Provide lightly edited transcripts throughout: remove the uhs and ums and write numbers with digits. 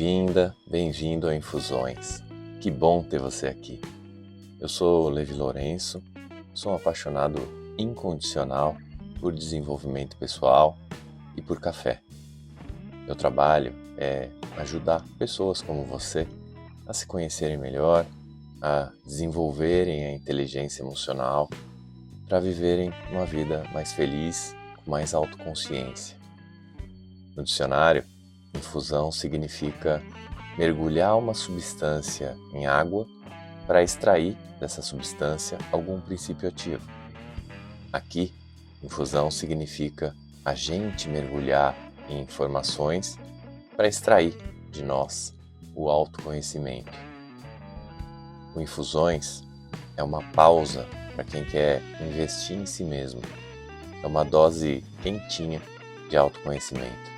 Bem-vinda, bem-vindo ao Infusões. Que bom ter você aqui. Eu sou Levi Lourenço, sou um apaixonado incondicional por desenvolvimento pessoal e por café. Meu trabalho é ajudar pessoas como você a se conhecerem melhor, a desenvolverem a inteligência emocional para viverem uma vida mais feliz, com mais autoconsciência. No dicionário, infusão significa mergulhar uma substância em água para extrair dessa substância algum princípio ativo. Aqui, infusão significa a gente mergulhar em informações para extrair de nós o autoconhecimento. O Infusões é uma pausa para quem quer investir em si mesmo. É uma dose quentinha de autoconhecimento.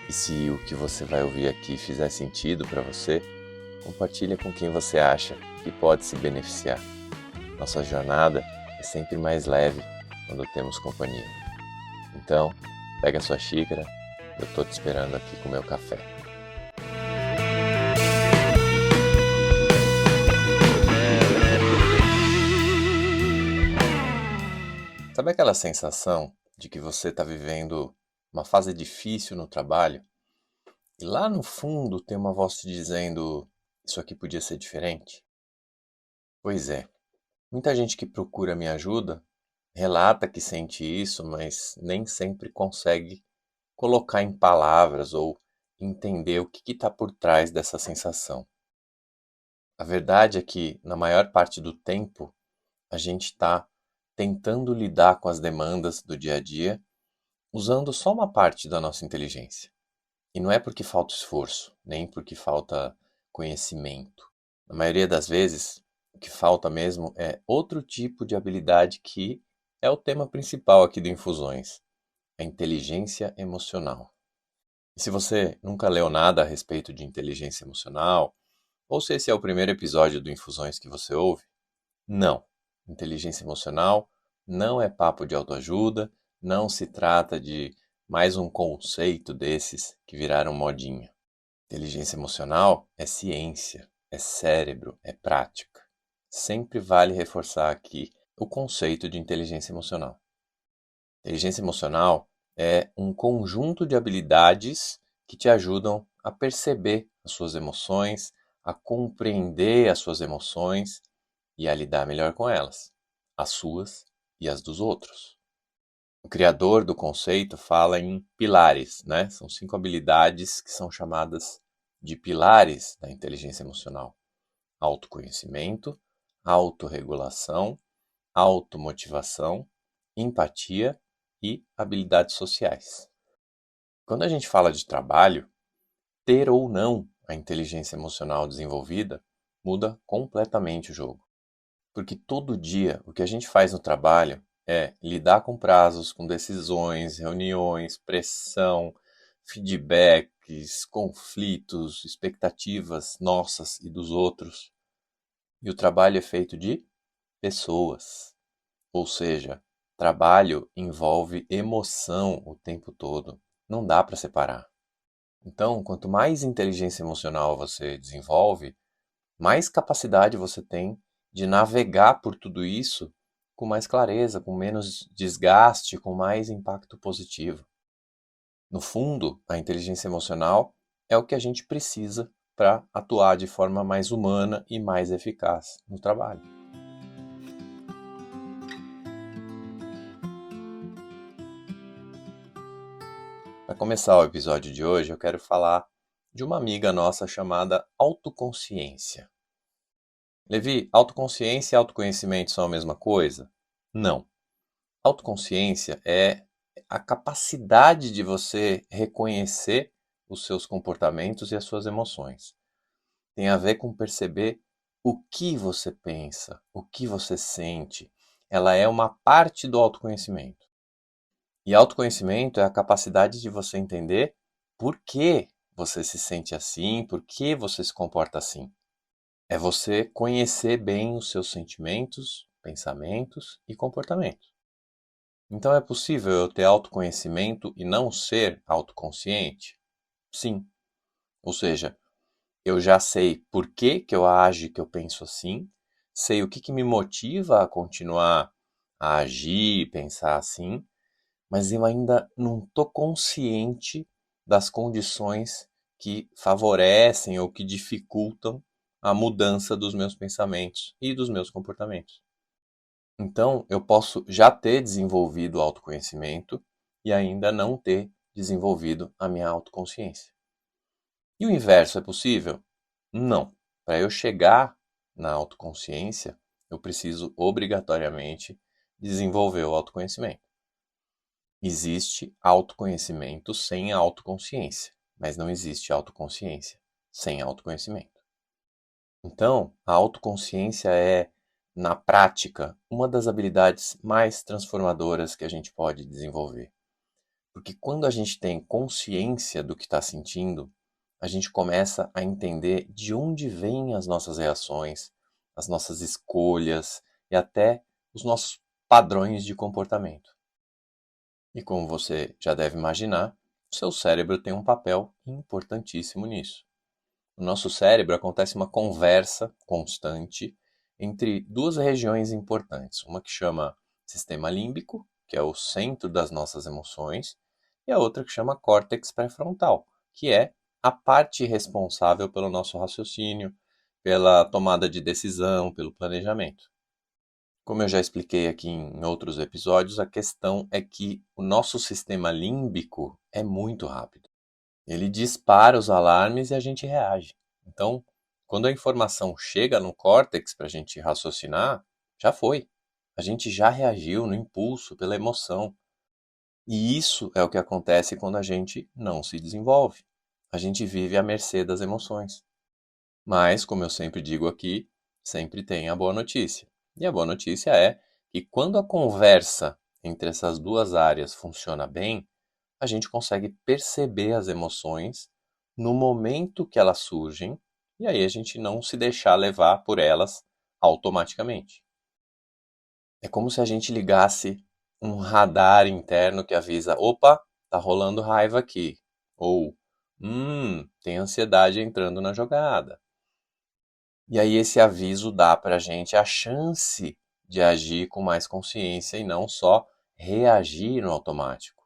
E se o que você vai ouvir aqui fizer sentido para você, compartilha com quem você acha que pode se beneficiar. Nossa jornada é sempre mais leve quando temos companhia. Então, pega a sua xícara, eu estou te esperando aqui com o meu café. Sabe aquela sensação de que você está vivendo uma fase difícil no trabalho e lá no fundo tem uma voz te dizendo: isso aqui podia ser diferente? Pois é, muita gente que procura minha ajuda relata que sente isso, mas nem sempre consegue colocar em palavras ou entender o que está por trás dessa sensação. A verdade é que, na maior parte do tempo, a gente está tentando lidar com as demandas do dia a dia usando só uma parte da nossa inteligência. E não é porque falta esforço, nem porque falta conhecimento. Na maioria das vezes, o que falta mesmo é outro tipo de habilidade que é o tema principal aqui do Infusões, a inteligência emocional. E se você nunca leu nada a respeito de inteligência emocional, ou se esse é o primeiro episódio do Infusões que você ouve, não. Inteligência emocional não é papo de autoajuda, não se trata de mais um conceito desses que viraram modinha. Inteligência emocional é ciência, é cérebro, é prática. Sempre vale reforçar aqui o conceito de inteligência emocional. Inteligência emocional é um conjunto de habilidades que te ajudam a perceber as suas emoções, a compreender as suas emoções e a lidar melhor com elas, as suas e as dos outros. O criador do conceito fala em pilares, né? São 5 habilidades que são chamadas de pilares da inteligência emocional: autoconhecimento, autorregulação, automotivação, empatia e habilidades sociais. Quando a gente fala de trabalho, ter ou não a inteligência emocional desenvolvida muda completamente o jogo. Porque todo dia o que a gente faz no trabalho é lidar com prazos, com decisões, reuniões, pressão, feedbacks, conflitos, expectativas nossas e dos outros. E o trabalho é feito de pessoas. Ou seja, trabalho envolve emoção o tempo todo. Não dá para separar. Então, quanto mais inteligência emocional você desenvolve, mais capacidade você tem de navegar por tudo isso com mais clareza, com menos desgaste, com mais impacto positivo. No fundo, a inteligência emocional é o que a gente precisa para atuar de forma mais humana e mais eficaz no trabalho. Para começar o episódio de hoje, eu quero falar de uma amiga nossa chamada autoconsciência. Levi, autoconsciência e autoconhecimento são a mesma coisa? Não. Autoconsciência é a capacidade de você reconhecer os seus comportamentos e as suas emoções. Tem a ver com perceber o que você pensa, o que você sente. Ela é uma parte do autoconhecimento. E autoconhecimento é a capacidade de você entender por que você se sente assim, por que você se comporta assim. É você conhecer bem os seus sentimentos, pensamentos e comportamentos. Então é possível eu ter autoconhecimento e não ser autoconsciente? Sim. Ou seja, eu já sei por que que eu ajo, que eu penso assim, sei o que que me motiva a continuar a agir e pensar assim, mas eu ainda não estou consciente das condições que favorecem ou que dificultam a mudança dos meus pensamentos e dos meus comportamentos. Então, eu posso já ter desenvolvido o autoconhecimento e ainda não ter desenvolvido a minha autoconsciência. E o inverso é possível? Não. Para eu chegar na autoconsciência, eu preciso obrigatoriamente desenvolver o autoconhecimento. Existe autoconhecimento sem autoconsciência, mas não existe autoconsciência sem autoconhecimento. Então, a autoconsciência é, na prática, uma das habilidades mais transformadoras que a gente pode desenvolver. Porque quando a gente tem consciência do que está sentindo, a gente começa a entender de onde vêm as nossas reações, as nossas escolhas e até os nossos padrões de comportamento. E como você já deve imaginar, o seu cérebro tem um papel importantíssimo nisso. No nosso cérebro acontece uma conversa constante entre duas regiões importantes, uma que chama sistema límbico, que é o centro das nossas emoções, e a outra que chama córtex pré-frontal, que é a parte responsável pelo nosso raciocínio, pela tomada de decisão, pelo planejamento. Como eu já expliquei aqui em outros episódios, a questão é que o nosso sistema límbico é muito rápido. Ele dispara os alarmes e a gente reage. Então, quando a informação chega no córtex para a gente raciocinar, já foi. A gente já reagiu no impulso, pela emoção. E isso é o que acontece quando a gente não se desenvolve. A gente vive à mercê das emoções. Mas, como eu sempre digo aqui, sempre tem a boa notícia. E a boa notícia é que quando a conversa entre essas duas áreas funciona bem, a gente consegue perceber as emoções no momento que elas surgem, e aí a gente não se deixar levar por elas automaticamente. É como se a gente ligasse um radar interno que avisa: opa, tá rolando raiva aqui. Ou, tem ansiedade entrando na jogada. E aí esse aviso dá para a gente a chance de agir com mais consciência e não só reagir no automático.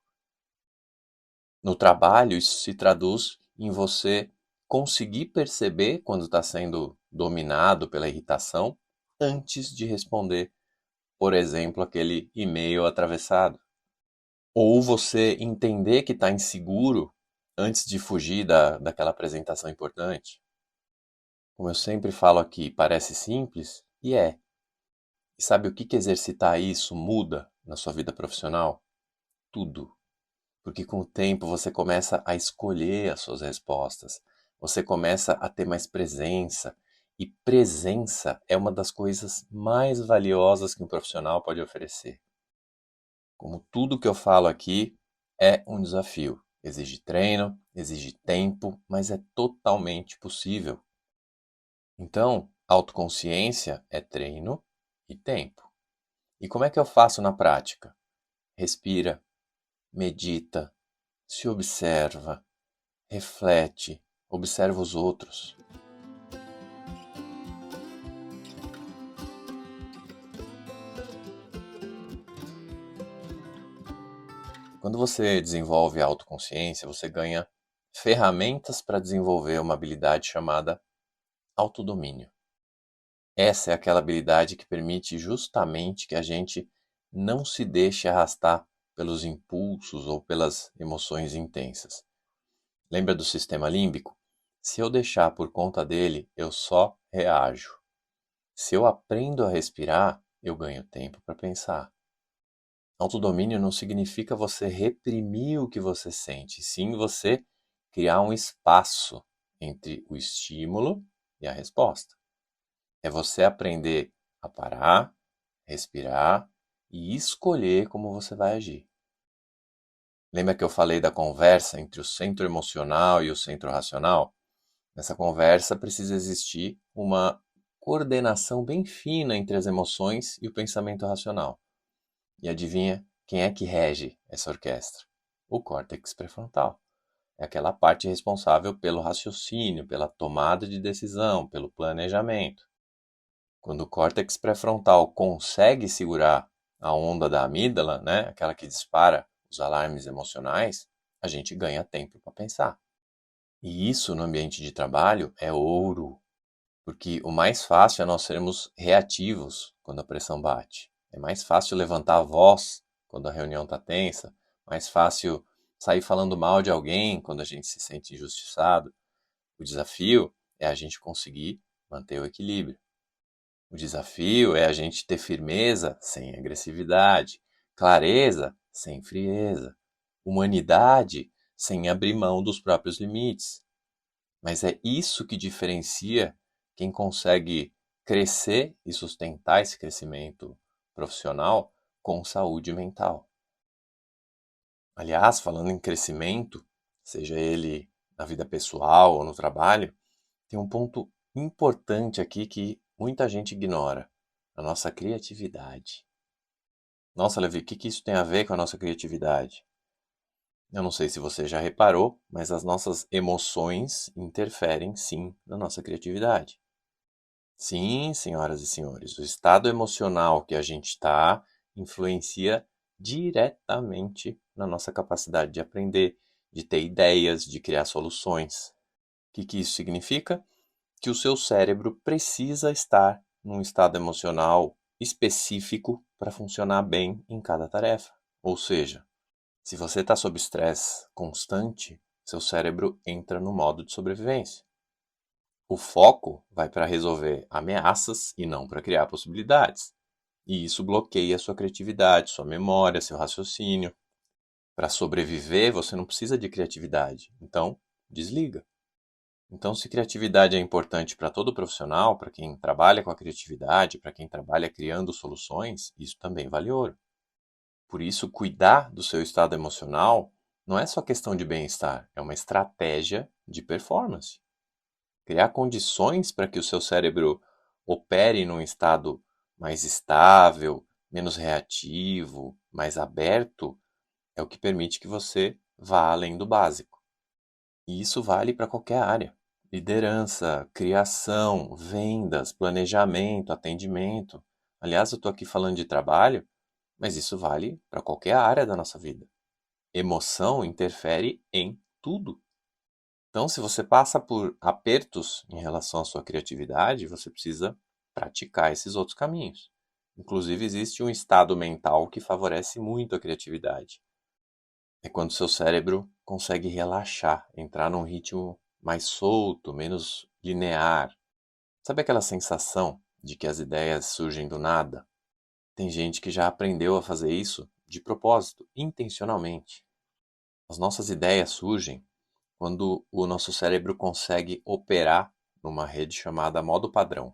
No trabalho, isso se traduz em você conseguir perceber quando está sendo dominado pela irritação antes de responder, por exemplo, aquele e-mail atravessado. Ou você entender que está inseguro antes de fugir daquela apresentação importante. Como eu sempre falo aqui, parece simples e é. E sabe o que que exercitar isso muda na sua vida profissional? Tudo. Porque com o tempo você começa a escolher as suas respostas, você começa a ter mais presença, e presença é uma das coisas mais valiosas que um profissional pode oferecer. Como tudo que eu falo aqui é um desafio, exige treino, exige tempo, mas é totalmente possível. Então, autoconsciência é treino e tempo. E como é que eu faço na prática? Respira, medita, se observa, reflete, observa os outros. Quando você desenvolve a autoconsciência, você ganha ferramentas para desenvolver uma habilidade chamada autodomínio. Essa é aquela habilidade que permite justamente que a gente não se deixe arrastar pelos impulsos ou pelas emoções intensas. Lembra do sistema límbico? Se eu deixar por conta dele, eu só reajo. Se eu aprendo a respirar, eu ganho tempo para pensar. Autodomínio não significa você reprimir o que você sente, sim você criar um espaço entre o estímulo e a resposta. É você aprender a parar, respirar e escolher como você vai agir. Lembra que eu falei da conversa entre o centro emocional e o centro racional? Nessa conversa precisa existir uma coordenação bem fina entre as emoções e o pensamento racional. E adivinha quem é que rege essa orquestra? O córtex pré-frontal. é aquela parte responsável pelo raciocínio, pela tomada de decisão, pelo planejamento. Quando o córtex pré-frontal consegue segurar a onda da amígdala, né, aquela que dispara os alarmes emocionais, a gente ganha tempo para pensar. E isso no ambiente de trabalho é ouro, porque o mais fácil é nós sermos reativos quando a pressão bate. É mais fácil levantar a voz quando a reunião está tensa, mais fácil sair falando mal de alguém quando a gente se sente injustiçado. O desafio é a gente conseguir manter o equilíbrio. O desafio é a gente ter firmeza sem agressividade, clareza sem frieza, humanidade sem abrir mão dos próprios limites. Mas é isso que diferencia quem consegue crescer e sustentar esse crescimento profissional com saúde mental. Aliás, falando em crescimento, seja ele na vida pessoal ou no trabalho, tem um ponto importante aqui que muita gente ignora: a nossa criatividade. Nossa, Levi, o que isso tem a ver com a nossa criatividade? Eu não sei se você já reparou, mas as nossas emoções interferem sim na nossa criatividade. Sim, senhoras e senhores, o estado emocional que a gente está influencia diretamente na nossa capacidade de aprender, de ter ideias, de criar soluções. O que isso significa? Que o seu cérebro precisa estar num estado emocional específico para funcionar bem em cada tarefa. Ou seja, se você está sob estresse constante, seu cérebro entra no modo de sobrevivência. O foco vai para resolver ameaças e não para criar possibilidades. E isso bloqueia sua criatividade, sua memória, seu raciocínio. Para sobreviver, você não precisa de criatividade. Então, desliga. Então, se criatividade é importante para todo profissional, para quem trabalha com a criatividade, para quem trabalha criando soluções, isso também vale ouro. Por isso, cuidar do seu estado emocional não é só questão de bem-estar, é uma estratégia de performance. Criar condições para que o seu cérebro opere num estado mais estável, menos reativo, mais aberto, é o que permite que você vá além do básico. E isso vale para qualquer área. Liderança, criação, vendas, planejamento, atendimento. Aliás, eu estou aqui falando de trabalho, mas isso vale para qualquer área da nossa vida. Emoção interfere em tudo. Então, se você passa por apertos em relação à sua criatividade, você precisa praticar esses outros caminhos. Inclusive, existe um estado mental que favorece muito a criatividade. É quando seu cérebro consegue relaxar, entrar num ritmo mais solto, menos linear. Sabe aquela sensação de que as ideias surgem do nada? Tem gente que já aprendeu a fazer isso de propósito, intencionalmente. As nossas ideias surgem quando o nosso cérebro consegue operar numa rede chamada modo padrão.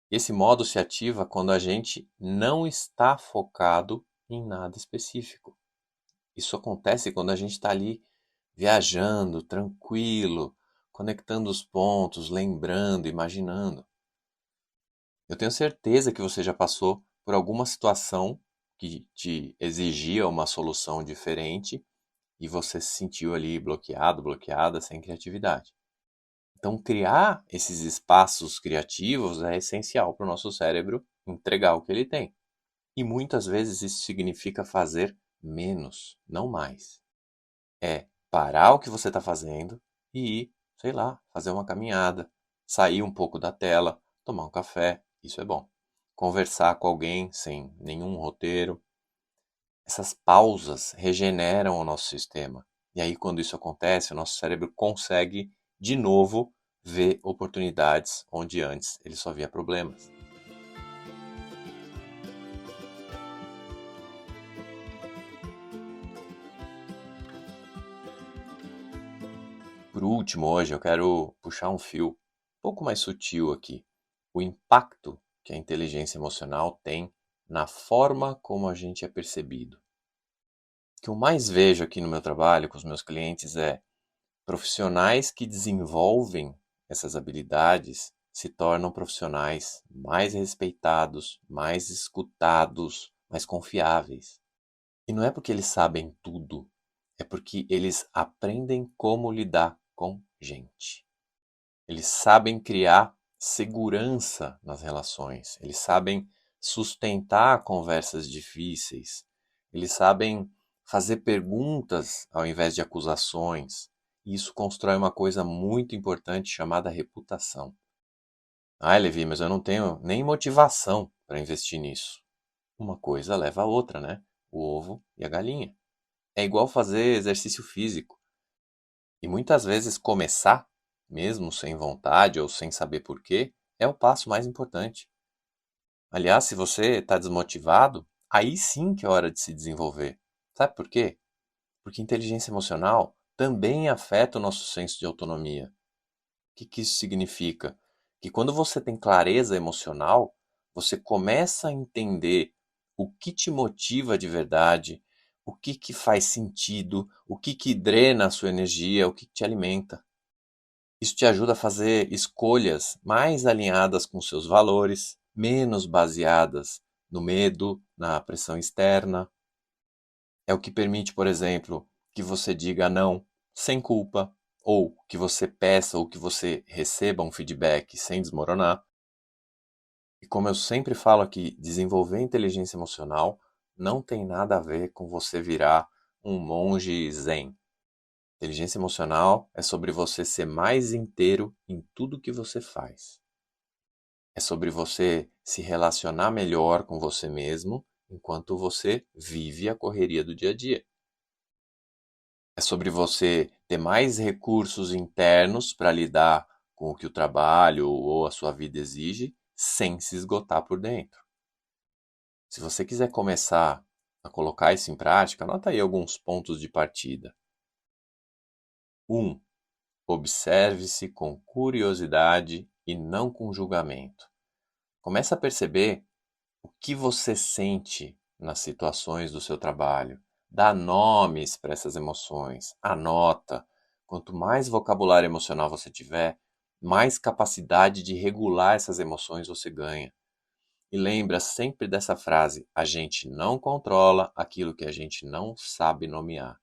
Esse modo se ativa quando a gente não está focado em nada específico. Isso acontece quando a gente está ali viajando, tranquilo, conectando os pontos, lembrando, imaginando. Eu tenho certeza que você já passou por alguma situação que te exigia uma solução diferente e você se sentiu ali bloqueado, bloqueada, sem criatividade. Então, criar esses espaços criativos é essencial para o nosso cérebro entregar o que ele tem. E muitas vezes isso significa fazer menos, não mais. É parar o que você está fazendo e ir, sei lá, fazer uma caminhada, sair um pouco da tela, tomar um café, isso é bom. Conversar com alguém sem nenhum roteiro. Essas pausas regeneram o nosso sistema. E aí, quando isso acontece, o nosso cérebro consegue, de novo, ver oportunidades onde antes ele só via problemas. Por último, hoje eu quero puxar um fio um pouco mais sutil aqui. O impacto que a inteligência emocional tem na forma como a gente é percebido. O que eu mais vejo aqui no meu trabalho com os meus clientes é profissionais que desenvolvem essas habilidades se tornam profissionais mais respeitados, mais escutados, mais confiáveis. E não é porque eles sabem tudo, É porque eles aprendem como lidar com gente. Eles sabem criar segurança nas relações, eles sabem sustentar conversas difíceis, eles sabem fazer perguntas ao invés de acusações. E isso constrói uma coisa muito importante chamada reputação. Ah, Levi, mas eu não tenho nem motivação para investir nisso. Uma coisa leva a outra, né? O ovo e a galinha. É igual fazer exercício físico. E muitas vezes começar, mesmo sem vontade ou sem saber por quê, é o passo mais importante. Aliás, se você está desmotivado, aí sim que é hora de se desenvolver. Sabe por quê? Porque inteligência emocional também afeta o nosso senso de autonomia. O que isso significa? Que quando você tem clareza emocional, você começa a entender o que te motiva de verdade, o que faz sentido, o que drena a sua energia, o que te alimenta. Isso te ajuda a fazer escolhas mais alinhadas com seus valores, menos baseadas no medo, na pressão externa. É o que permite, por exemplo, que você diga não sem culpa, ou que você peça ou que você receba um feedback sem desmoronar. E como eu sempre falo aqui, desenvolver inteligência emocional não tem nada a ver com você virar um monge zen. Inteligência emocional é sobre você ser mais inteiro em tudo que você faz. É sobre você se relacionar melhor com você mesmo enquanto você vive a correria do dia a dia. É sobre você ter mais recursos internos para lidar com o que o trabalho ou a sua vida exige, sem se esgotar por dentro. Se você quiser começar a colocar isso em prática, anota aí alguns pontos de partida. 1. Observe-se com curiosidade e não com julgamento. Comece a perceber o que você sente nas situações do seu trabalho. Dá nomes para essas emoções. Anota. Quanto mais vocabulário emocional você tiver, mais capacidade de regular essas emoções você ganha. E lembra sempre dessa frase: a gente não controla aquilo que a gente não sabe nomear.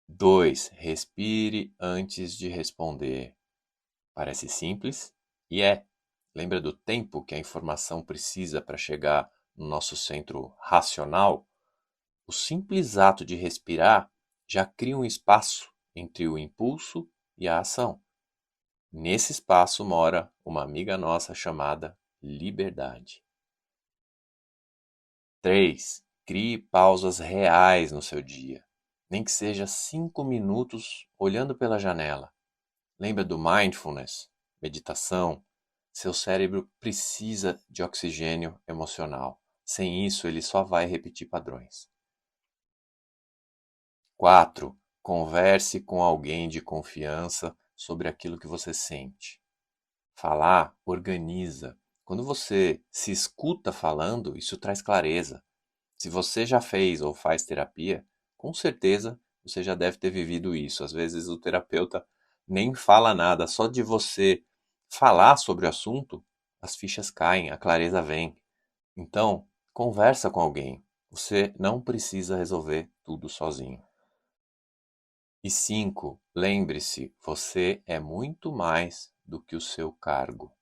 2. Respire antes de responder. Parece simples? E é. Lembra do tempo que a informação precisa para chegar no nosso centro racional? O simples ato de respirar já cria um espaço entre o impulso e a ação. Nesse espaço mora uma amiga nossa chamada liberdade. 3. Crie pausas reais no seu dia. Nem que seja 5 minutos olhando pela janela. Lembra do mindfulness, meditação? Seu cérebro precisa de oxigênio emocional. Sem isso, ele só vai repetir padrões. 4. Converse com alguém de confiança sobre aquilo que você sente. Falar organiza. Quando você se escuta falando, isso traz clareza. Se você já fez ou faz terapia, com certeza você já deve ter vivido isso. Às vezes o terapeuta nem fala nada, só de você falar sobre o assunto, as fichas caem, a clareza vem. Então, conversa com alguém. Você não precisa resolver tudo sozinho. E 5, lembre-se, você é muito mais do que o seu cargo.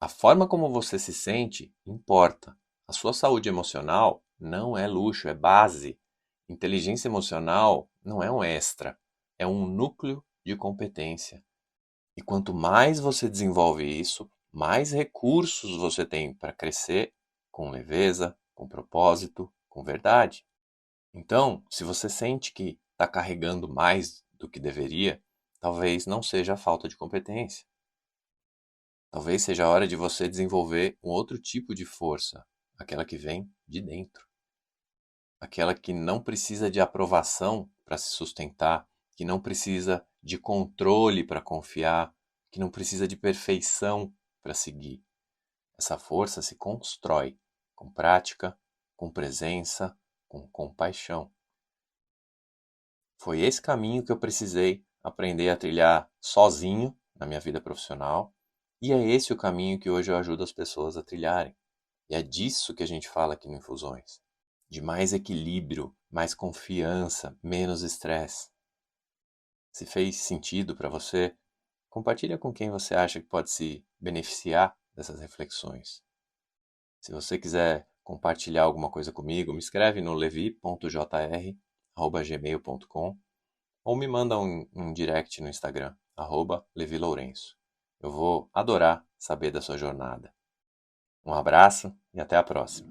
A forma como você se sente importa. A sua saúde emocional não é luxo, é base. Inteligência emocional não é um extra, é um núcleo de competência. E quanto mais você desenvolve isso, mais recursos você tem para crescer com leveza, com propósito, com verdade. Então, se você sente que está carregando mais do que deveria, talvez não seja a falta de competência. Talvez seja a hora de você desenvolver um outro tipo de força, aquela que vem de dentro. Aquela que não precisa de aprovação para se sustentar, que não precisa de controle para confiar, que não precisa de perfeição para seguir. Essa força se constrói com prática, com presença, com compaixão. Foi esse caminho que eu precisei aprender a trilhar sozinho na minha vida profissional, e é esse o caminho que hoje eu ajudo as pessoas a trilharem. E é disso que a gente fala aqui no Infusões. de mais equilíbrio, mais confiança, menos estresse? Se fez sentido para você, compartilha com quem você acha que pode se beneficiar dessas reflexões. Se você quiser compartilhar alguma coisa comigo, me escreve no levi.jr@gmail.com ou me manda um direct no Instagram, @levilourenço. Eu vou adorar saber da sua jornada. Um abraço e até a próxima.